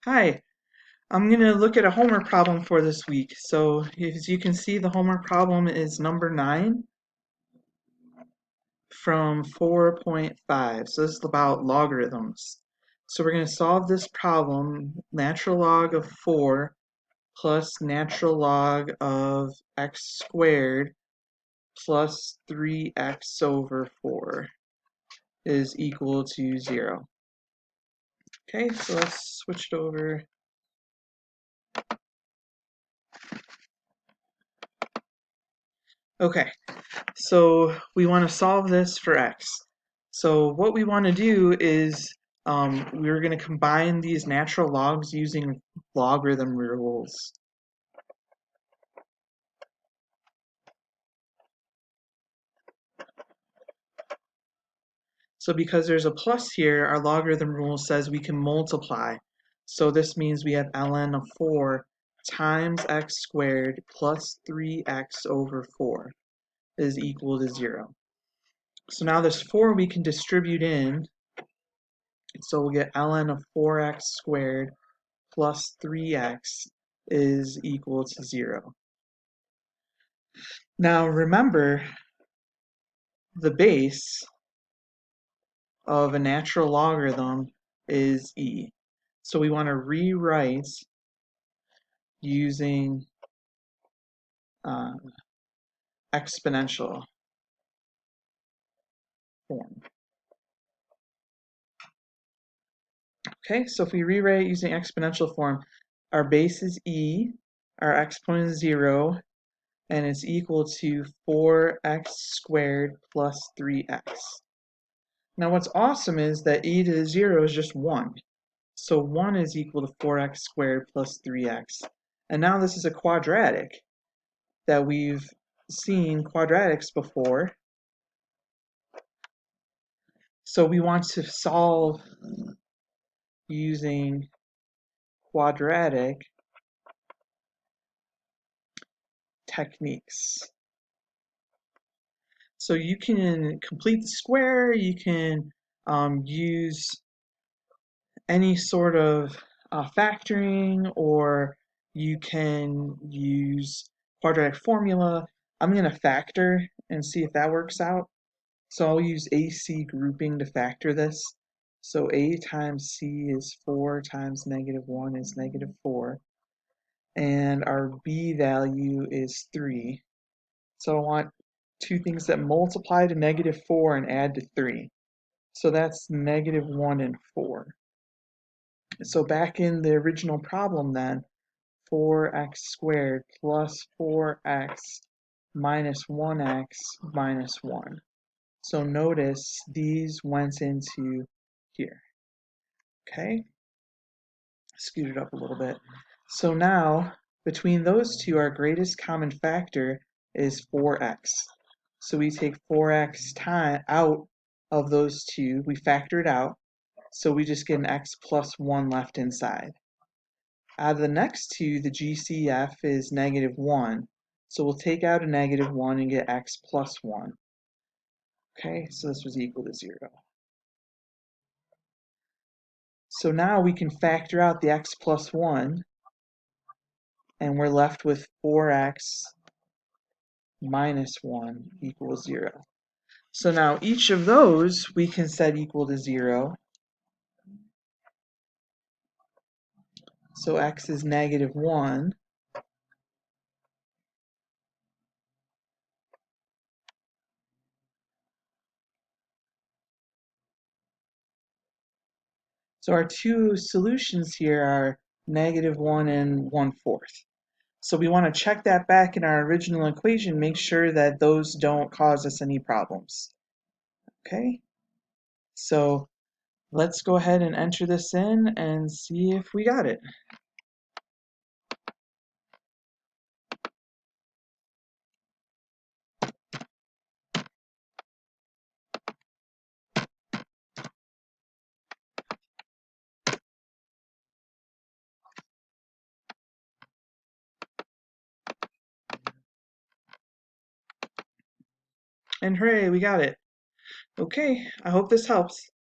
Hi, I'm going to look at a homework problem for this week. So as you can see, the homework problem is number 9 from 4.5. So this is about logarithms. So we're going to solve this problem, natural log of 4 plus natural log of x squared plus 3x over 4 is equal to 0. Okay, so let's switch it over. Okay, so we want to solve this for x. So what we want to do is we're going to combine these natural logs using logarithm rules. So because there's a plus here, our logarithm rule says we can multiply. So this means we have ln of 4 times x squared plus 3x over 4 is equal to 0. So now this 4 we can distribute in. So we'll get ln of 4x squared plus 3x is equal to 0. Now remember, the base of a natural logarithm is e. So we want to rewrite using exponential form. Okay, so if we rewrite it using exponential form, our base is e, our exponent is 0, and it's equal to 4x squared plus 3x. Now what's awesome is that e to the 0 is just 1. So 1 is equal to 4x squared plus 3x. And now this is a quadratic that we've seen quadratics before. So we want to solve using quadratic techniques. So you can complete the square, you can use any sort of factoring, or you can use quadratic formula. I'm going to factor and see if that works out. So I'll use AC grouping to factor this. So A times C is 4 times -1 is -4. And our B value is 3. So I want two things that multiply to -4 and add to 3. So that's -1 and 4. So back in the original problem then, 4x squared plus 4x minus 1x minus 1. So notice these went into here. Okay, scoot it up a little bit. So now between those two, our greatest common factor is 4x. So we take 4x time out of those two, we factor it out, so we just get an x plus 1 left inside. Out of the next two, the GCF is -1, so we'll take out a -1 and get x plus 1. Okay, so this was equal to 0. So now we can factor out the x plus 1, and we're left with 4x minus 1 equals 0. So now each of those we can set equal to 0. So x is -1. So our two solutions here are -1 and 1/4. So we want to check that back in our original equation, make sure that those don't cause us any problems. Okay, so let's go ahead and enter this in and see if we got it. And hooray, we got it. Okay, I hope this helps.